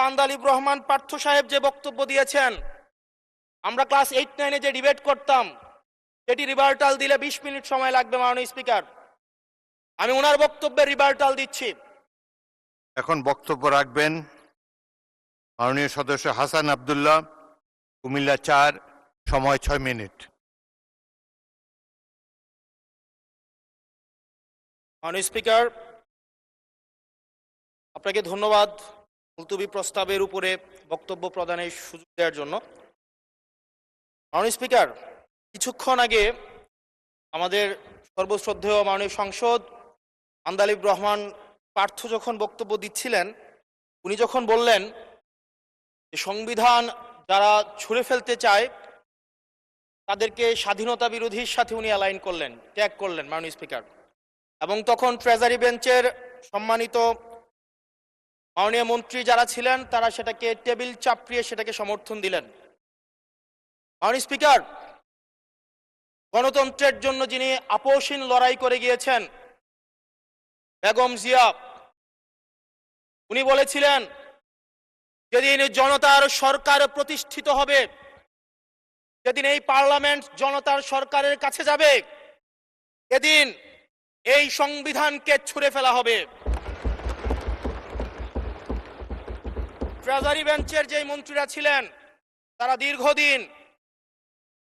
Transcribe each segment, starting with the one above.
আন্দালিব রহমান পার্থ সাহেব যে বক্তব্য দিয়েছেন, আমরা ক্লাস 8-9-এ যে ডিবেট করতাম সেটি রিভার্টাল দিলে 20 মিনিট সময় লাগবে। মাননীয় স্পিকার, আমি ওনার বক্তব্যের রিভার্টাল দিচ্ছি। এখন বক্তব্য রাখবেন মাননীয় সদস্য হাসান আব্দুল্লাহ, কুমিল্লা 4, সময় 6 মিনিট। মাননীয় স্পিকার, আপনাকে ধন্যবাদ মুলতবি প্রস্তাবের উপরে বক্তব্য প্রদানের সুযোগ দেওয়ার জন্য। মাননীয় স্পিকার, কিছুক্ষণ আগে আমাদের সর্বশ্রদ্ধেয় মাননীয় সাংসদ আন্দালিব রহমান পার্থ যখন বক্তব্য দিচ্ছিলেন, উনি যখন বললেন যে সংবিধান যারা ছুঁড়ে ফেলতে চায় তাদেরকে স্বাধীনতা বিরোধীর সাথে উনি অ্যালাইন করলেন, ট্যাগ করলেন মাননীয় স্পিকার। এবং তখন ট্রেজারি বেঞ্চের সম্মানিত মাননীয় মন্ত্রী যারা ছিলেন তারা সেটাকে টেবিল চাপড়িয়ে সেটাকে সমর্থন দিলেন। মাননীয় স্পিকার, গণতন্ত্রের জন্য যিনি আপোষহীন লড়াই করে গিয়েছেন বেগম জিয়া, উনি বলেছিলেন যেদিন জনতার সরকার প্রতিষ্ঠিত হবে, যেদিন এই পার্লামেন্ট জনতার সরকারের কাছে যাবে, এদিন এই সংবিধানকে ছুঁড়ে ফেলা হবে। ট্রেজারি বেঞ্চের যে মন্ত্রীরা ছিলেন তারা দীর্ঘদিন,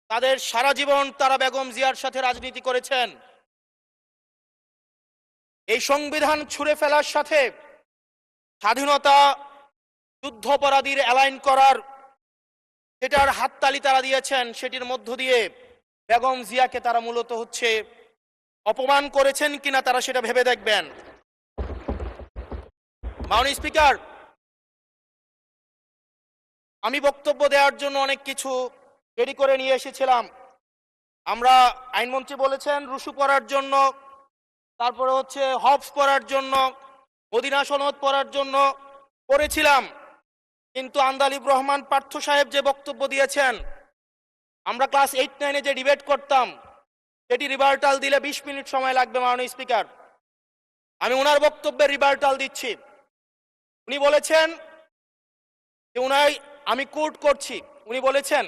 তাদের সারা জীবন তারা বেগম জিয়ার সাথে রাজনীতি করেছেন। এই সংবিধান ছুঁড়ে ফেলার সাথে স্বাধীনতা যুদ্ধাপরাধীর অ্যালাইন করার যেটার হাততালি তারা দিয়েছেন, সেটির মধ্য দিয়ে বেগম জিয়াকে তারা মূলত হচ্ছে অপমান করেছেন কিনা তারা সেটা ভেবে দেখবেন। মাননীয় স্পিকার, আমি বক্তব্য দেওয়ার জন্য অনেক কিছু রেডি করে নিয়ে এসেছিলাম। আমরা আইনমন্ত্রী বলেছেন রুশু পড়ার জন্য, তারপরে হচ্ছে হবস পড়ার জন্য, মদিনা সনদ পড়ার জন্য পড়েছিলাম, কিন্তু আন্দালিব রহমান পার্থ সাহেব যে বক্তব্য দিয়েছেন, আমরা ক্লাস 8-9-এ যে ডিবেট করতাম সেটি রিভার্টাল দিলে 20 মিনিট সময় লাগবে। মাননীয় স্পিকার, আমি ওনার বক্তব্যের রিভার্টাল দিচ্ছি। উনি বলেছেন যে আমি কোট করছি, উনি বলেছেন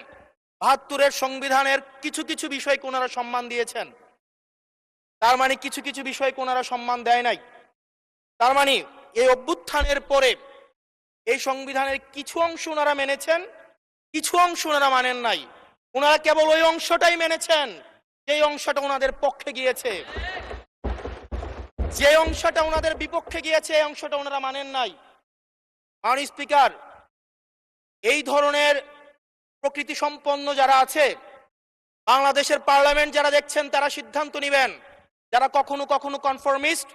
72-এর সংবিধানের কিছু কিছু বিষয়কে ওনারা সম্মান দিয়েছেন। তার মানে কিছু কিছু বিষয়কে ওনারা সম্মান দেয় নাই। তার মানে এই অভ্যুত্থানের পরে এই সংবিধানের কিছু অংশ ওনারা মেনেছেন, কিছু অংশ ওনারা মানেন নাই। ওনারা কেবল ওই অংশটাই মেনেছেন যে অংশটা ওনাদের পক্ষে গিয়েছে, যে অংশটা ওনাদের বিপক্ষে গিয়েছে এই অংশটা ওনারা মানেন নাই। মাননীয় স্পিকার, এই ধরনের প্রকৃতি সম্পন্ন যারা আছে বাংলাদেশের পার্লামেন্ট যারা দেখছেন তারা সিদ্ধান্ত নেবেন, যারা কখনো কখনো কনফরমিস্ট,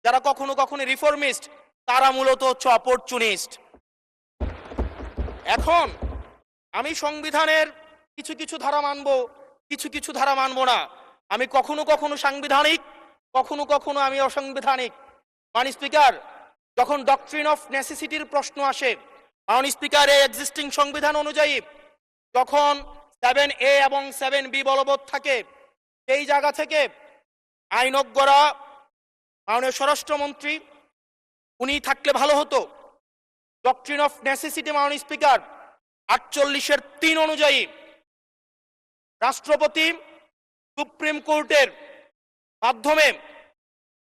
যারা কখনো কখনো রিফর্মিস্ট, তারা মূলত হচ্ছে অপরচুনিস্ট। এখন আমি সংবিধানের কিছু কিছু ধারা মানব, কিছু কিছু ধারা মানব না। আমি কখনো কখনো সাংবিধানিক, কখনো কখনো আমি অসাংবিধানিক। মাননীয় স্পিকার, যখন ডক্ট্রিন অফ নেসেসিটির প্রশ্ন আসে, মাননীয় স্পিকার, এই এক্সিস্টিং সংবিধান অনুযায়ী যখন 7A এবং 7B বলবৎ থাকে, সেই জায়গা থেকে আইনজ্ঞরা, মাননীয় স্বরাষ্ট্রমন্ত্রী উনি থাকলে ভালো হতো। ডক্ট্রিন অফ নেসেসিটি মাননীয় স্পিকার 48-এর 3 অনুযায়ী রাষ্ট্রপতি সুপ্রিম কোর্টের মাধ্যমে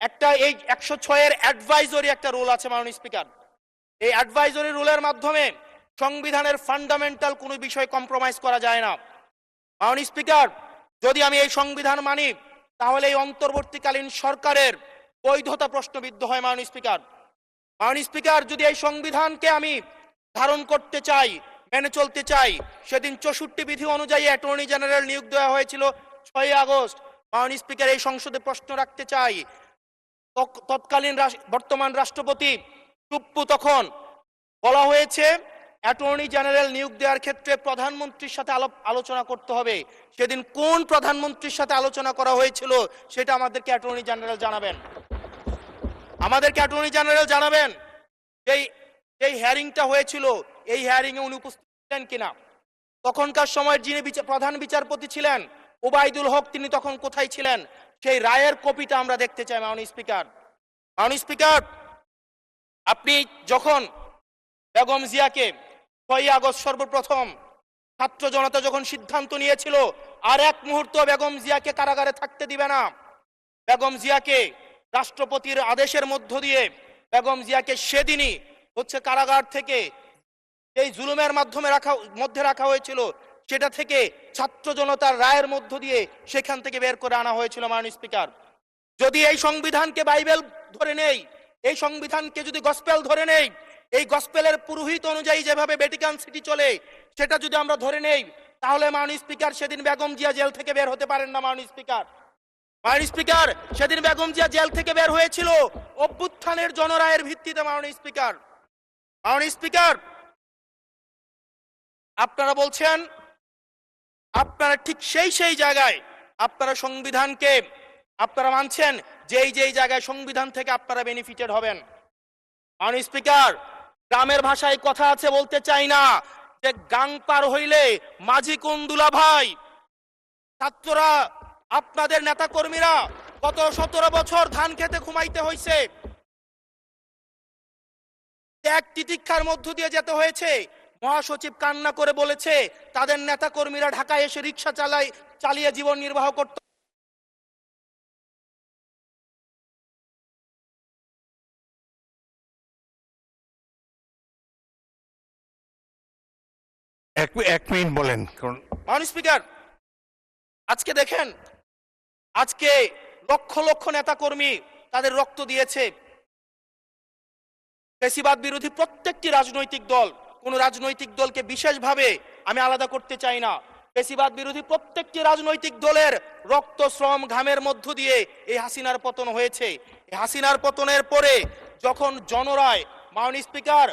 একটা এই 106-এর অ্যাডভাইজরি একটা রুল আছে মাননীয় স্পিকার। এই অ্যাডভাইজরি রুলের মাধ্যমে সংবিধানের ফান্ডামেন্টাল কোনো বিষয় কম্প্রোমাইজ করা যায় না। মাননীয় স্পিকার, যদি আমি এই সংবিধান মানি তাহলে এই অন্তর্বর্তীকালীন সরকারের বৈধতা প্রশ্নবিদ্ধ হয়। মাননীয় স্পিকার, মাননীয় স্পিকার, যদি এই সংবিধানকে আমি ধারণ করতে চাই, মেনে চলতে চাই, সেদিন 64 বিধি অনুযায়ী অ্যাটর্নি জেনারেল নিয়োগ দেওয়া হয়েছিল 6 আগস্ট। মাননীয় স্পিকার, এই সংসদে প্রশ্ন রাখতে চাই, তৎকালীন বর্তমান রাষ্ট্রপতি টুপ্পু, তখন বলা হয়েছে অ্যাটর্নি জেনারেল নিয়োগ দেওয়ার ক্ষেত্রে প্রধানমন্ত্রীর সাথে আলোচনা করতে হবে। সেদিন কোন প্রধানমন্ত্রীর সাথে আলোচনা করা হয়েছিল সেটা আমাদেরকে অ্যাটর্নি জেনারেল জানাবেন। আমাদেরকে অ্যাটর্নি জেনারেল জানাবেন এই হিয়ারিংটা হয়েছিল, এই হিয়ারিং এ উনি উপস্থিত ছিলেন কিনা। তখনকার সময়ের যিনি প্রধান বিচারপতি ছিলেন ওবায়দুল হক, তিনি তখন কোথায় ছিলেন, সেই রায়ের কপিটা আমরা দেখতে চাই। মাননীয় স্পিকার, মাননীয় স্পিকার, আপনি যখন বেগম জিয়াকে 6ই আগস্ট সর্বপ্রথম ছাত্র জনতা যখন সিদ্ধান্ত নিয়েছিল আর এক মুহূর্ত বেগম জিয়াকে কারাগারে থাকতে দিবে না, বেগম জিয়াকে রাষ্ট্রপতির আদেশের মধ্য দিয়ে বেগম জিয়াকে সেদিনই হচ্ছে কারাগার থেকে এই জুলুমের মধ্যে রাখা হয়েছিল, সেটা থেকে ছাত্র জনতার রায়ের মধ্য দিয়ে সেখান থেকে বের করে আনা হয়েছিল। মাননীয় স্পিকার, যদি এই সংবিধানকে বাইবেল ধরে নেই, এই সংবিধানকে যদি গসপেল ধরে নেই, এই গসপেলের পুরোহিত অনুযায়ী যেভাবে ভ্যাটিকান সিটি চলে সেটা যদি আমরা ধরে নেই, তাহলে মাননীয় স্পিকার সেদিন বেগম জিয়া জেল থেকে বের হতে পারেন না। মাননীয় স্পিকার, মাননীয় স্পিকার, সেদিন বেগম জিয়া জেল থেকে বের হয়েছিল অভ্যুত্থানের জনরায়ের ভিত্তিতে। মাননীয় স্পিকার, মাননীয় স্পিকার, আপনারা বলছেন আপনারা ঠিক সেই জায়গায় আপনারা সংবিধানকে আপনারা মানছেন যেই জায়গায় সংবিধান থেকে আপনারা বেনিফিটেড হবেন। মাননীয় স্পিকার, গ্রামের ভাষায় কথা আছে, বলতে চাই না, যে গাং পার হইলে মাঝি কোন দুলা ভাই। ছাত্ররা আপনাদের নেতা কর্মীরা গত 17 বছর ধান খেতে ঘুমাইতে হয়েছে, এক তিতিক্ষার মধ্য দিয়ে যেতে হয়েছে। মহাসচিব কান্না করে বলেছে তাদের নেতা কর্মীরা ঢাকায় এসে রিক্সা চালিয়ে জীবন নির্বাহ করত। এক মিনিট বলেন। মাননীয় স্পিকার, আজকে দেখেন, আজকে লক্ষ লক্ষ নেতা কর্মী তাদের রক্ত দিয়েছে। ফ্যাসিবাদ বিরোধী প্রত্যেকটি রাজনৈতিক দল, কোন রাজনৈতিক দলকে বিশেষভাবে আমি আলাদা করতে চাই না, ফ্যাসিবাদ বিরোধী প্রত্যেকটি রাজনৈতিক দলের রক্ত শ্রম ঘামের মধ্য দিয়ে এই হাসিনার পতন হয়েছে। এই হাসিনার পতনের পরে যখন জনরায়, মাননীয় স্পিকার,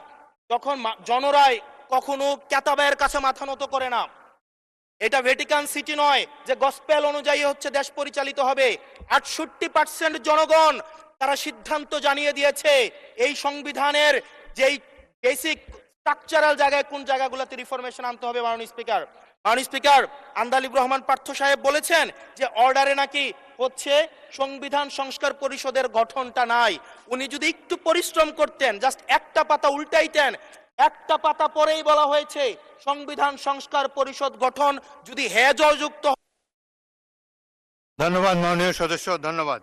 যখন জনরায় কখনো কেতাবের কাছে মাথা নত করে না। এটা ভ্যাটিকান সিটি নয় যে গসপেল অনুযায়ী হচ্ছে দেশ পরিচালিত হবে। 68% জনগণ তারা সিদ্ধান্ত জানিয়ে দিয়েছে এই সংবিধানের যেই বেসিক স্ট্রাকচারাল জায়গায় কোন জায়গাগুলোতে রিফরমেশন আনতে হবে। মাননীয় স্পিকার, মাননীয় স্পিকার, আন্দালিব রহমান পার্থ সাহেব বলেছেন যে অর্ডারে নাকি হচ্ছে সংবিধান সংস্কার পরিষদের গঠনটা নাই। উনি যদি একটু পরিশ্রম করতেন, জাস্ট একটা পাতা উল্টাইতেন, একটা পাতা পরেই বলা হয়েছে সংবিধান সংস্কার পরিষদ গঠন, যদি হ্যাঁ জয়যুক্ত। ধন্যবাদ মাননীয় সদস্য, ধন্যবাদ।